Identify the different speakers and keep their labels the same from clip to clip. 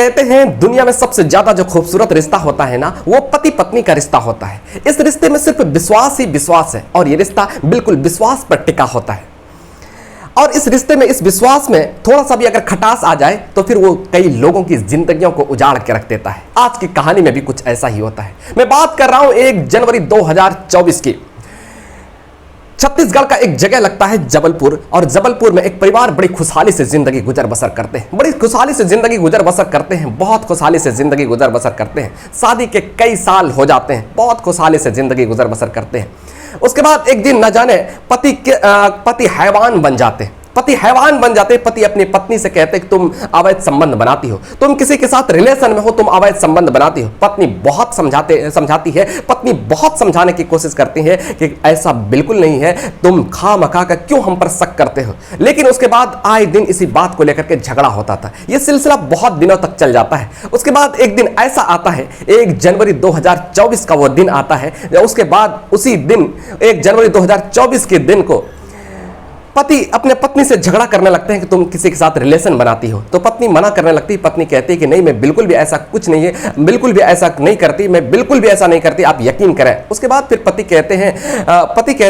Speaker 1: कहते हैं दुनिया में सबसे ज्यादा जो खूबसूरत रिश्ता होता है ना, वो पति पत्नी का रिश्ता होता है। इस रिश्ते में सिर्फ विश्वास ही विश्वास है और ये रिश्ता बिल्कुल विश्वास पर टिका होता है। और इस रिश्ते में, इस विश्वास में थोड़ा सा भी अगर खटास आ जाए तो फिर वो कई लोगों की जिंदगियों को उजाड़ के रख देता है। आज की कहानी में भी कुछ ऐसा ही होता है। मैं बात कर रहा हूं 1 जनवरी 2024 की। छत्तीसगढ़ का एक जगह लगता है जबलपुर, और जबलपुर में एक परिवार बड़ी खुशहाली से जिंदगी गुजर बसर करते हैं। बड़ी खुशहाली से जिंदगी गुजर बसर करते हैं, बहुत खुशहाली से जिंदगी गुजर बसर करते हैं। शादी के कई साल हो जाते हैं, बहुत खुशहाली से जिंदगी गुजर बसर करते हैं। उसके बाद एक दिन न जाने पति हैवान बन जाते हैं। पति हैवान बन जाते हैं। पति अपनी पत्नी से कहते हैं कि तुम अवैध संबंध बनाती हो, तुम किसी के साथ रिलेशन में हो, तुम अवैध संबंध बनाती हो। पत्नी बहुत समझाती है, पत्नी बहुत समझाने की कोशिश करती है कि ऐसा बिल्कुल नहीं है, तुम खामखा का क्यों हम पर शक करते हो। लेकिन उसके बाद आए दिन इसी बात को लेकर के झगड़ा होता था। यह सिलसिला बहुत दिनों तक चल जाता है। उसके बाद एक दिन ऐसा आता है, 1 जनवरी 2024 का वो दिन आता है। उसके बाद उसी दिन 1 जनवरी 2024 के दिन को पति अपने पत्नी से झगड़ा करने लगते हैं कि तुम किसी के साथ रिलेशन बनाती हो। तो पत्नी मना करने लगती है। पत्नी कहती है कि नहीं, मैं बिल्कुल भी ऐसा कुछ नहीं है, बिल्कुल भी ऐसा नहीं करती, मैं बिल्कुल भी ऐसा नहीं करती, आप यकीन करें। उसके बाद फिर पति कहते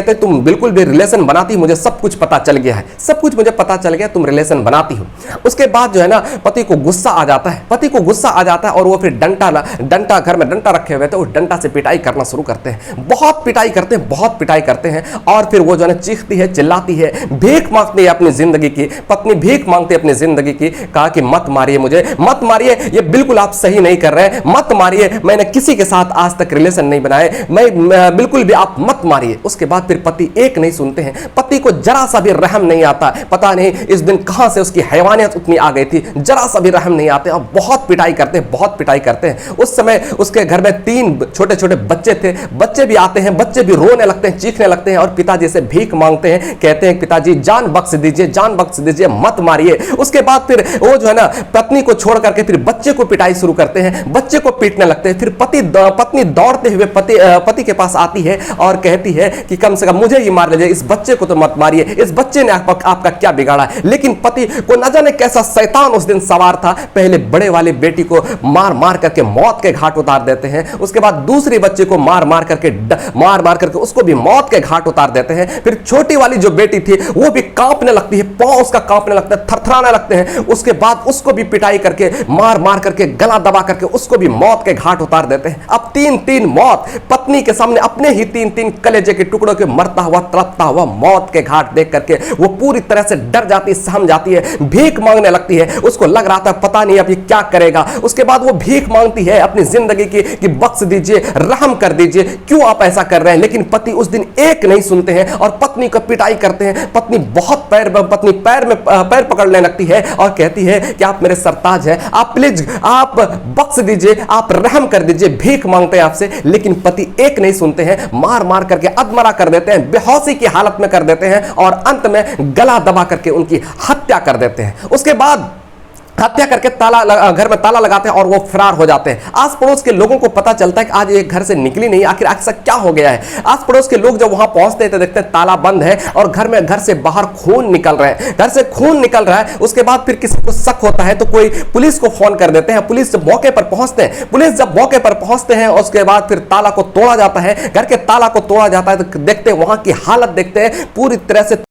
Speaker 1: हैं तुम बिल्कुल भी रिलेशन बनाती, मुझे सब कुछ पता चल गया है, सब कुछ मुझे पता चल गया, तुम रिलेशन बनाती हो। उसके बाद जो है ना, पति को गुस्सा आ जाता है। पति को गुस्सा आ जाता है और वो फिर डंटा घर में डंटा रखे हुए थे, उस डंटा से पिटाई करना शुरू करते हैं। बहुत पिटाई करते हैं, बहुत पिटाई करते हैं। और फिर वो जो है चीखती है, चिल्लाती है, भीख मांगती है अपनी जिंदगी की। पत्नी भीख मांगती है अपनी जिंदगी की। कहा कि मत मारिए मुझे, मत मारिए, ये बिल्कुल आप सही नहीं कर रहे, मत मारिए, मैंने किसी के साथ आज तक रिलेशन नहीं बनाए, मैं बिल्कुल भी, आप मत मारिए। उसके बाद फिर पति एक नहीं सुनते हैं। पति को जरा सा भी रहम नहीं आता। पता नहीं इस दिन कहां से उसकी हैवानियत उतनी आ गई थी, जरा सा भी रहम नहीं आते और बहुत पिटाई करते हैं, बहुत पिटाई करते हैं। उस समय उसके घर में 3 छोटे छोटे बच्चे थे। बच्चे भी आते हैं, बच्चे भी रोने लगते हैं, चीखने लगते हैं और पिताजी से भीख मांगते हैं। कहते हैं पिताजी जान बख्श दीजिए, जान बख्श दीजिए, मत मारिए। उसके बाद फिर वो जो है ना, पत्नी को छोड़ करके फिर बच्चे को पिटाई शुरू करते हैं, बच्चे को पीटने लगते हैं। फिर पत्नी दौड़ते हुए पति के पास आती है और कहती है कि कम से कम मुझे ही मार लीजिए, इस बच्चे को तो मत मारिए, इस बच्चे ने आपका क्या बिगाड़ा है। लेकिन पति को न जाने कैसा शैतान उस दिन सवार था। पहले बड़े वाली बेटी को मार मार करके मौत के घाट उतार देते हैं। उसके बाद दूसरे बच्चे को मार मार करके उसको भी मौत के घाट उतार देते हैं। फिर छोटी वाली जो बेटी थी वो भी कांपने लगती है, पांव उसका कांपने लगता है, थरथराने लगते हैं। उसके बाद उसको भी पिटाई करके मार मार करके गला दबा करके उसको भी मौत के घाट उतार देते हैं। अब 3-3 मौत पत्नी के सामने, अपने ही 3-3 कलेजे के टुकड़ों के मरता हुआ, तड़पता हुआ मौत के घाट देख करके वो पूरी तरह से डर जाती, सहम जाती है, भीख मांगने लगती है। उसको लग रहा था पता नहीं अब ये क्या करेगा। उसके बाद वो भीख मांगती है अपनी जिंदगी की कि बख्श दीजिए, रहम कर दीजिए, क्यों आप ऐसा कर रहे हैं। लेकिन पति उस दिन एक नहीं सुनते हैं और पत्नी को पिटाई करते हैं। पत्नी पैर पकड़ने लगती है और कहती है कि आप मेरे सरताज हैं, आप प्लीज, आप बख्श दीजिए, आप रहम कर दीजिए, भीख मांगते हैं आपसे। लेकिन पति एक नहीं सुनते हैं, मार मार करके अधमरा कर देते हैं, बेहोशी की हालत में कर देते हैं और अंत में गला दबा करके उनकी हत्या कर देते हैं। उसके बाद हत्या करके घर में ताला लगाते हैं और वो फरार हो जाते हैं। आस पड़ोस के लोगों को पता चलता है कि आज ये घर से निकली नहीं, आखिर ऐसा क्या हो गया है। आस पड़ोस के लोग जब वहां पहुंचते हैं तो देखते हैं ताला बंद है और घर से बाहर खून निकल रहा है, घर से खून निकल रहा है। उसके बाद फिर किसी को शक होता है तो कोई पुलिस को फोन कर देते हैं। पुलिस जब मौके पर पहुंचते हैं, उसके बाद फिर ताला को तोड़ा जाता है, घर के ताला को तोड़ा जाता है तो देखते हैं वहां की हालत, देखते हैं पूरी तरह से